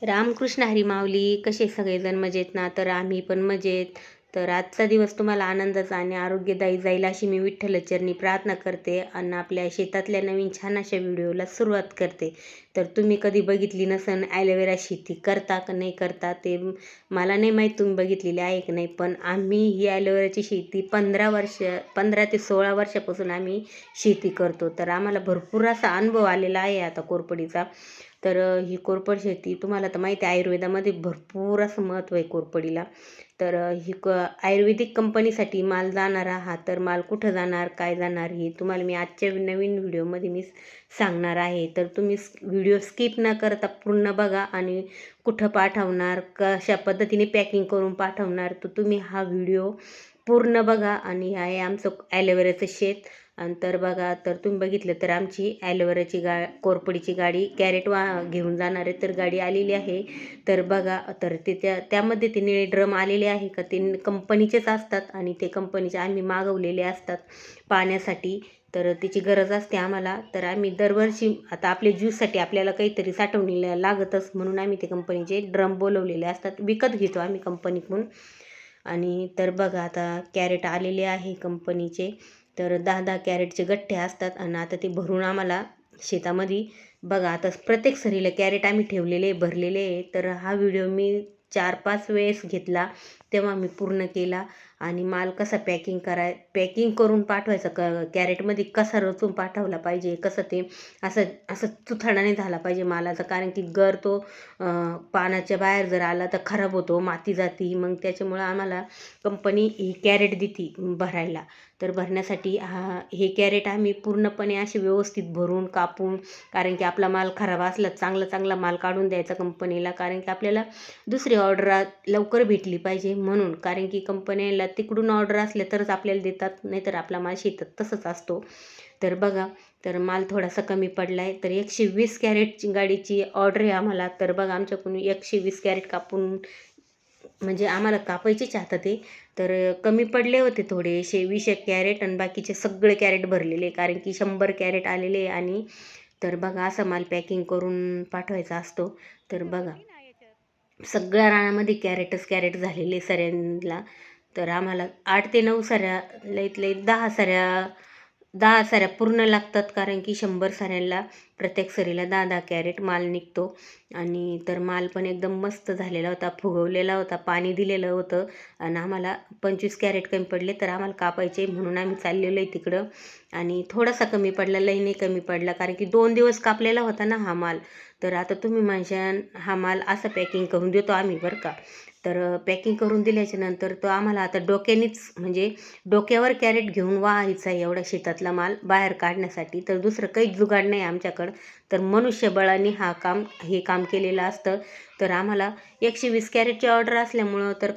रामकृष्ण हरी माऊली. कसे सगळेजण मजेत ना? तर आम्ही पण मजेत. तर आजचा दिवस तुम्हाला आनंदाचा आणि आरोग्यदायी जाईल अशी मी विठ्ठलचरणी प्रार्थना करते आणि आपल्या शेतातल्या नवीन छान अशा व्हिडिओला सुरुवात करते. तर तुम्ही कधी बघितली नसन ॲलोवेरा शेती करता का नाही करता ते मला नाही माहीत, तुम्ही बघितलेली आहे की नाही. पण आम्ही ही ॲलोवेराची शेती 15 ते 16 वर्षापासून आम्ही शेती करतो. तर आम्हाला भरपूर असा अनुभव आलेला आहे आता कोरपडीचा. तर ही कोरपड शेती तुम्हाला तर माहिती आहे, आयुर्वेदामध्ये भरपूर असं महत्त्व आहे कोरपडीला. तर आयुर्वेदिक कंपनीसाठी माल जाणारा हा, तर माल कुठं जाणार, काय जाणार, हे तुम्हाला मी आजच्या नवीन व्हिडिओमध्ये मी सांगणार आहे. तर तुम्ही व्हिडिओ स्किप न करता पूर्ण बघा आणि कुठं पाठवणार, कशा पद्धतीने पॅकिंग करून पाठवणार, तर तुम्ही हा व्हिडिओ पूर्ण बघा. आणि हे आहे आमचं ॲलोवेराचं शेत. आणि तर बघा, तर तुम्ही बघितलं तर आमची ॲलोवेराची कोरपडीची गाडी कॅरेट घेऊन जाणार आहे, तर गाडी आलेली आहे. तर बघा, तर ते त्यामध्ये ते निळे ड्रम आलेले आहे का, ते कंपनीचेच असतात आणि ते कंपनीचे आम्ही मागवलेले असतात पाण्यासाठी. तर त्याची गरज असते आम्हाला. तर आम्ही दरवर्षी आता आपल्या ज्यूससाठी आपल्याला काहीतरी साठवणीला लागतच, म्हणून आम्ही ते कंपनीचे ड्रम बोलवलेले असतात, विकत घेतो आम्ही कंपनीकडून. आणि तर बघा, आता कॅरेट आलेले आहे कंपनीचे. तर 10-10 कॅरेटचे गठ्ठे असतात आणि आता ते भरून आम्हाला शेतामध्ये बघा, आता प्रत्येक सरीला कॅरेट आम्ही ठेवलेले भरलेले आहे. तर हा व्हिडिओ मी 4-5 वेळेस घेतला, तेव्हा मी पूर्ण केला. आणि माल कसा पॅकिंग करून पाठवायचा, कॅरेटमध्ये कसा रचून पाठवला पाहिजे, कसं ते असं असं चुथाडा नाही झाला पाहिजे मालाचा, कारण की तो पानाच्या बाहेर जर आला तर खराब होतो, माती जाती. मग त्याच्यामुळं आम्हाला कंपनी ही कॅरेट देते भरायला. तर भरण्यासाठी हे कॅरेट आम्ही पूर्णपणे असे व्यवस्थित भरून कापून, कारण की आपला माल खराब असला चांगला माल काढून द्यायचा कंपनीला, कारण की आपल्याला दुसरी ऑर्डर लवकर भेटली पाहिजे म्हणून. कारण की कंपनीला तिकडून ऑर्डर असले तरच आपल्याला देतात, नाहीतर आपला माल शेतात तसंच असतो. तर बघा, तर माल थोडासा कमी पडला आहे. तर 120 कॅरेटची गाडीची ऑर्डर आहे आम्हाला. तर बघा, आमच्याकडून 120 कॅरेट कापून, म्हणजे आम्हाला कापायचेच आता ते. तर कमी पडले होते थोडेसे 20 कॅरेट आणि बाकीचे सगळे कॅरेट भरलेले, कारण की 100 कॅरेट आलेले. आणि तर बघा, असा माल पॅकिंग करून पाठवायचा असतो. तर बघा, सगळ्या रानामध्ये कॅरेट झालेले सऱ्यांना. तर आम्हाला 8 ते 9 सऱ्या, लईत लई 10 सऱ्या पूर्ण लागतात, कारण की 100 सऱ्यांना प्रत्येक सरीला 10-10 कॅरेट माल निघतो. आणि तर माल पण एकदम मस्त झालेला होता, फुगवलेला होता, पाणी दिलेलं होतं. आणि आम्हाला 25 कॅरेट कमी पडले, तर आम्हाला कापायचे म्हणून आम्ही चाललेलो आहे तिकडं. आणि थोडासा कमी पडला, लई नाही कमी पडला, कारण की 2 दिवस कापलेला होता ना हा माल. तर आता तुम्ही म्हणशान हा माल असं पॅकिंग करून देतो आम्ही, बरं का. तर पॅकिंग करून दिल्याच्या नंतर तो आम्हाला आता डोक्यानेच, म्हणजे डोक्यावर कॅरेट घेऊन व्हायचा आहे एवढा शेतातला माल बाहेर काढण्यासाठी. तर दुसरं काहीच जुगाड नाही आमच्याकडं. तर मनुष्यबळाने हे काम केलेलं असतं. तर आम्हाला 120 कॅरेटची ऑर्डर असल्यामुळं, तर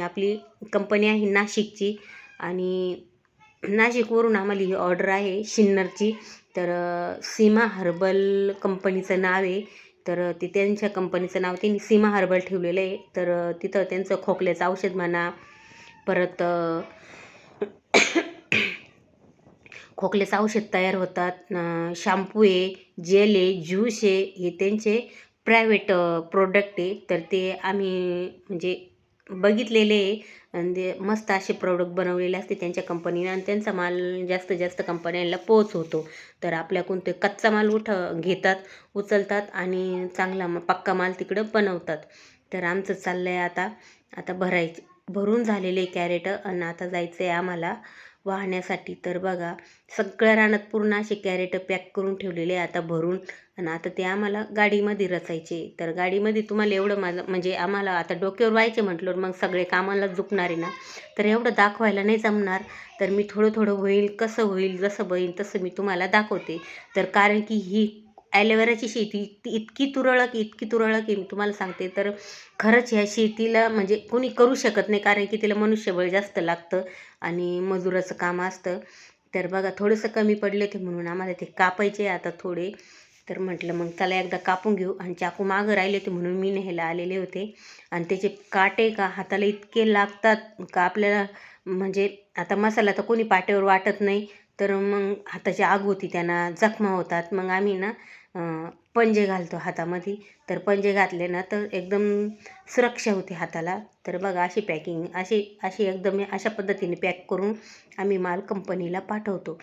आपली कंपनी आहे नाशिकची, आणि नाशिकवरून आम्हाला ही ऑर्डर आहे सिन्नरची. तर सीमा हर्बल कंपनीचं नाव आहे. तर ते त्यांच्या कंपनीचं नाव त्यांनी सीमा हर्बल ठेवलेलं आहे. तर तिथं त्यांचं खोकल्याचं औषध म्हणा, परत खोकल्याचं औषध तयार होतात, शॅम्पू आहे, जेल आहे, ज्यूस आहे, हे त्यांचे प्रायव्हेट प्रोडक्ट आहे. तर ते आम्ही म्हणजे बघितलेले आहे. आणि ते मस्त असे प्रोडक्ट बनवलेले असते त्यांच्या कंपनीनं, आणि त्यांचा माल जास्तीत जास्त कंपन्यांना पोहोचवतो. तर आपल्याकडून ते कच्चा माल घेतात, उचलतात आणि चांगला पक्का माल तिकडं बनवतात. तर आमचं चाललं आहे आता भरून झालेले कॅरेट, आणि आता जायचं आहे आम्हाला वाहण्यासाठी. तर बघा, सगळ्या रानात पूर्ण असे कॅरेट पॅक करून ठेवलेले आता भरून. आणि आता ते आम्हाला गाडीमध्ये रचायचे. तर गाडीमध्ये तुम्हाला एवढं म्हणजे आम्हाला आता डोक्यावर व्हायचे म्हटलं मग सगळे कामाला झुकणार आहे ना, तर एवढं दाखवायला नाही जमणार. तर मी थोडं होईल, कसं होईल, जसं होईल तसं मी तुम्हाला दाखवते. तर कारण की ही ॲलोवेराची शेती इतकी तुरळक आहे, मी तुम्हाला सांगते. तर खरंच ह्या शेतीला म्हणजे कोणी करू शकत नाही, कारण की तिला मनुष्यबळ जास्त लागतं आणि मजुराचं काम असतं. तर बघा, थोडंसं कमी पडले ते म्हणून आम्हाला ते कापायचे आता थोडे. तर म्हटलं मग त्याला एकदा कापून घेऊ. आणि चाकू मागं राहिले होते म्हणून मी न्यायला आलेले होते. आणि त्याचे काटे का हाताला इतके लागतात का आपल्याला, म्हणजे आता मसाला तर कोणी पाट्यावर वाटत नाही, तर मग हाताची आग होती, त्यांना जखमा होतात. मग आम्ही ना पंजे घालतो हातामध्ये, तर पंजे घातले ना तर एकदम सुरक्षा होते हाताला. तर बघा अशी पॅकिंग अशी अशी एकदम अशा पद्धतीने पॅक करून आम्ही माल कंपनीला पाठवतो.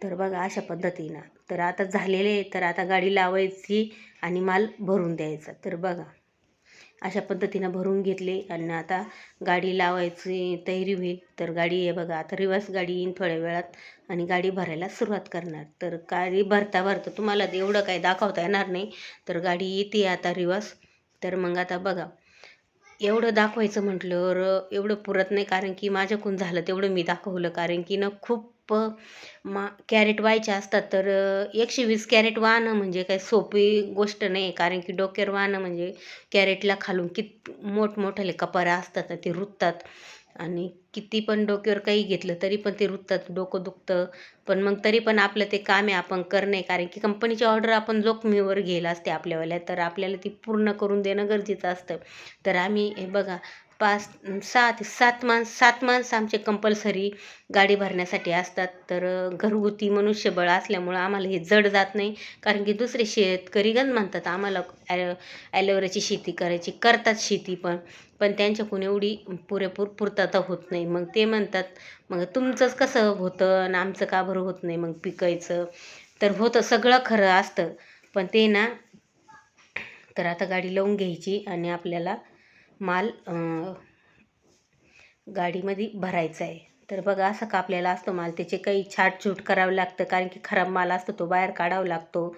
तर बघा अशा पद्धतीनं. तर आता झालेले, तर आता गाडी लावायची आणि माल भरून द्यायचा. तर बघा अशा पद्धतीनं भरून घेतले आणि आता गाडी लावायची तयारी होईल. तर गाडी आहे बघा, आता रिवर्स गाडी येईन थोड्या वेळात आणि गाडी भरायला सुरुवात करणार. तर गाडी भरता भरता तुम्हाला एवढं काही दाखवता येणार नाही. तर गाडी येते आता रिवर्स. तर मग आता बघा एवढं दाखवायचं म्हटल्यावर एवढं पुरत नाही, कारण की माझ्याकडून झालं तेवढं मी दाखवलं. कारण की खूप कॅरेट व्हायचे असतात. तर 120 कॅरेट वाहणं म्हणजे काही सोपी गोष्ट नाही. कारण की डोक्यावर वाहणं म्हणजे कॅरेटला खालून मोठमोठाले कपाऱ्या असतात ना, ते रुततात. आणि किती पण डोक्यावर काही घेतलं तरी पण ते रुततात, डोकं दुखतं. पण मग तरी पण आपलं ते काम आहे, आपण करणे. कारण की कंपनीची ऑर्डर आपण जोखमीवर घेईल असते आपल्यावाल्या, तर आपल्याला ती पूर्ण करून देणं गरजेचं असतं. तर आम्ही हे बघा 5 6 ते 7 माणसं आमचे कंपल्सरी गाडी भरण्यासाठी असतात. तर घरगुती मनुष्यबळ असल्यामुळं आम्हाला हे जड जात नाही. कारण की दुसरे शेतकरी गण म्हणतात आम्हाला ॲलोवेराची शेती करायची, करतात शेती पण. पण त्यांच्याकडून एवढी पुरेपूर पूर्तता होत नाही. मग ते म्हणतात, मग तुमचंच कसं होतं आणि आमचं का बरं होत नाही मग पिकायचं. तर होतं, सगळं खरं असतं. पण ते ना, तर आता गाडी लावून घ्यायची आणि आपल्याला माल गाडीमध्ये भरायचा आहे. तर बघा असं कापलेला असतो माल, त्याचे काही छाटछूट करावं लागतं. कारण की खराब माल असतो तो बाहेर काढावा लागतो.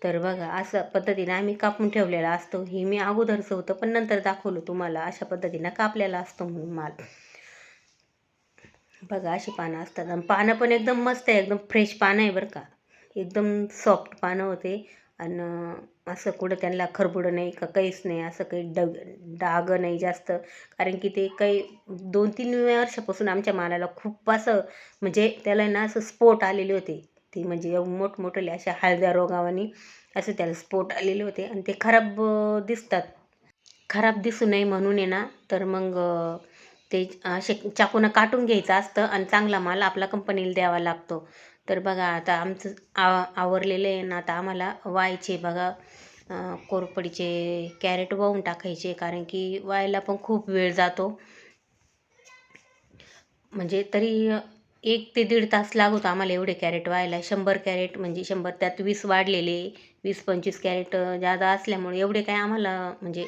तर बघा असं पद्धतीने आम्ही कापून ठेवलेला असतो. हे मी अगोदरचं होतं पण नंतर दाखवलं तुम्हाला. अशा पद्धतीनं कापलेला असतो म्हणून माल. बघा अशी पानं असतात आणि पानं पण एकदम मस्त आहे, एकदम फ्रेश पानं आहे बरं का. एकदम सॉफ्ट पानं होते आणि असं कुठं त्यांना खरबुडं नाही का काहीच नाही, असं काही डाग नाही जास्त. कारण की ते काही 2-3 वर्षापासून आमच्या मालाला खूप असं म्हणजे त्याला ना असं स्पोट आलेले होते. ते म्हणजे मोठमोठे अशा हळद्या रोगावानी असं त्याला स्पोट आलेले होते आणि ते खराब दिसतात. खराब दिसू नये म्हणून आहे ना, तर मग ते असे चाकूनं काटून घ्यायचं असतं आणि चांगला माल आपला कंपनीला द्यावा लागतो. तर बघा आता आमचं आवरलेलं आहे ना, आता आम्हाला व्हायचे बघा कोरपडीचे कॅरेट वाहून टाकायचे. कारण की व्हायला पण खूप वेळ जातो. म्हणजे तरी 1 ते 1.5 तास लागतो आम्हाला एवढे कॅरेट व्हायला. 100 कॅरेट म्हणजे 100 त्यात 20 वाढलेले, 20-25 कॅरेट जादा असल्यामुळे एवढे काय आम्हाला म्हणजे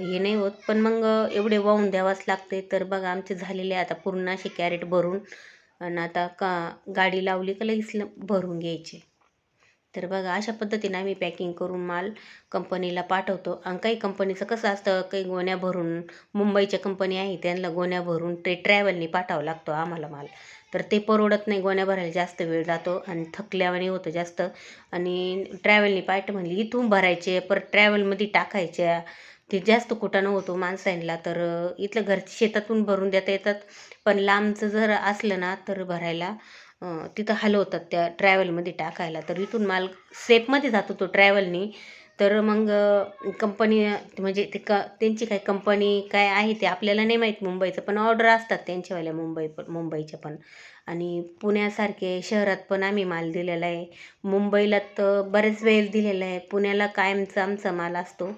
हे नाही होत. पण मग एवढे वाहून द्यावंच लागते. तर बघा आमचे झालेले आता पूर्ण असे कॅरेट भरून आणि आता गाडी लावली का लगेच भरून घ्यायचे. तर बघा अशा पद्धतीने आम्ही पॅकिंग करून माल कंपनीला पाठवतो. आणि काही कंपनीचं कसं असतं, काही गोण्या भरून, मुंबईच्या कंपनी आहे त्यांना गोण्या भरून ते ट्रॅव्हलनी पाठवावं लागतो आम्हाला माल. तर ते परवडत नाही, गोण्या भरायला जास्त वेळ जातो आणि थकल्यावानी होतं जास्त. आणि ट्रॅव्हलनी पाठव म्हणली इथून भरायचे परत ट्रॅव्हलमध्ये टाकायच्या, ते जास्त कुटाणं होतो माणसांना. तर इथलं घर शेतातून भरून देता येतात. पण लांबचं जर असलं ना तर भरायला तिथं हलवतात त्या ट्रॅव्हलमध्ये टाकायला. तर इथून माल सेफमध्ये जातो तो ट्रॅव्हलनी. तर मग कंपनी म्हणजे त्यांची काही कंपनी काय आहे ते आपल्याला नाही माहीत मुंबईचं, पण ऑर्डर असतात त्यांच्यावाल्या मुंबईच्या पण. आणि पुण्यासारखे शहरात पण आम्ही माल दिलेला आहे. मुंबईला तर बरेच वेळेस दिलेला आहे. पुण्याला कायमचा आमचा माल असतो.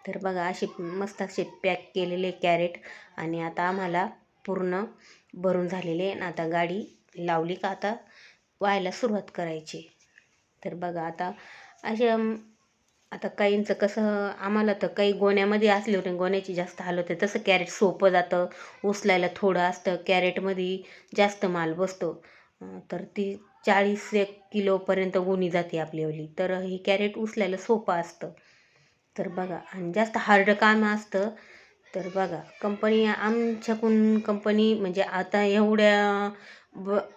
तर बघा असे मस्त असे पॅक केलेले कॅरेट आणि आता आम्हाला पूर्ण भरून झालेले. आणि आता गाडी लावली का आता व्हायला सुरुवात करायची. तर बघा आता असे आता काहींचं कसं, आम्हाला तर काही गोण्यामध्ये असले होते, गोण्याची जास्त हाल होते. तसं कॅरेट सोपं जातं, उचलायला थोडं असतं. कॅरेटमध्ये जास्त माल बसतो. तर ती 40 किलोपर्यंत गोणी जाते आपल्यावाली. तर ही कॅरेट उचलायला सोपं असतं. तर बघा आणि जास्त हार्ड काम असतं. तर बघा कंपनी म्हणजे आता एवढ्या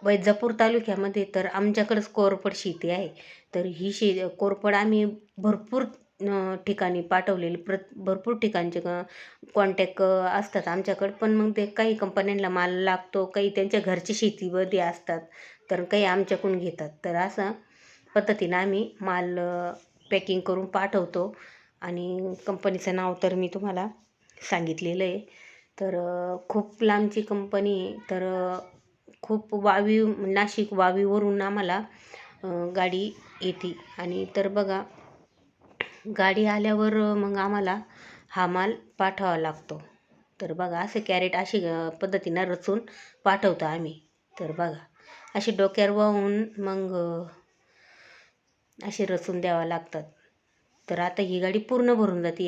वैजापूर तालुक्यामध्ये तर आमच्याकडंच कोरफड शेती आहे. तर ही कोरफड आम्ही भरपूर ठिकाणी पाठवलेली, भरपूर ठिकाणचे कॉन्टॅक्ट असतात आमच्याकडं. पण मग ते काही कंपन्यांना माल लागतो, काही त्यांच्या घरची शेतीमध्ये असतात, तर काही आमच्याकडून घेतात. तर असा पद्धतीनं आम्ही माल पॅकिंग करून पाठवतो. आणि कंपनीचं नाव तर मी तुम्हाला सांगितलेलं आहे. तर खूप लांबची कंपनी आहे. तर खूप नाशिक वावीवरून आम्हाला गाडी येते. आणि तर बघा गाडी आल्यावर मग आम्हाला हा माल पाठवावा लागतो. तर बघा असे कॅरेट अशी पद्धतीनं रचून पाठवतो आम्ही. तर बघा असे डोक्यावर वाहून मग असे रचून द्यावं लागतात. तर आता ही गाडी पूर्ण भरून जाते.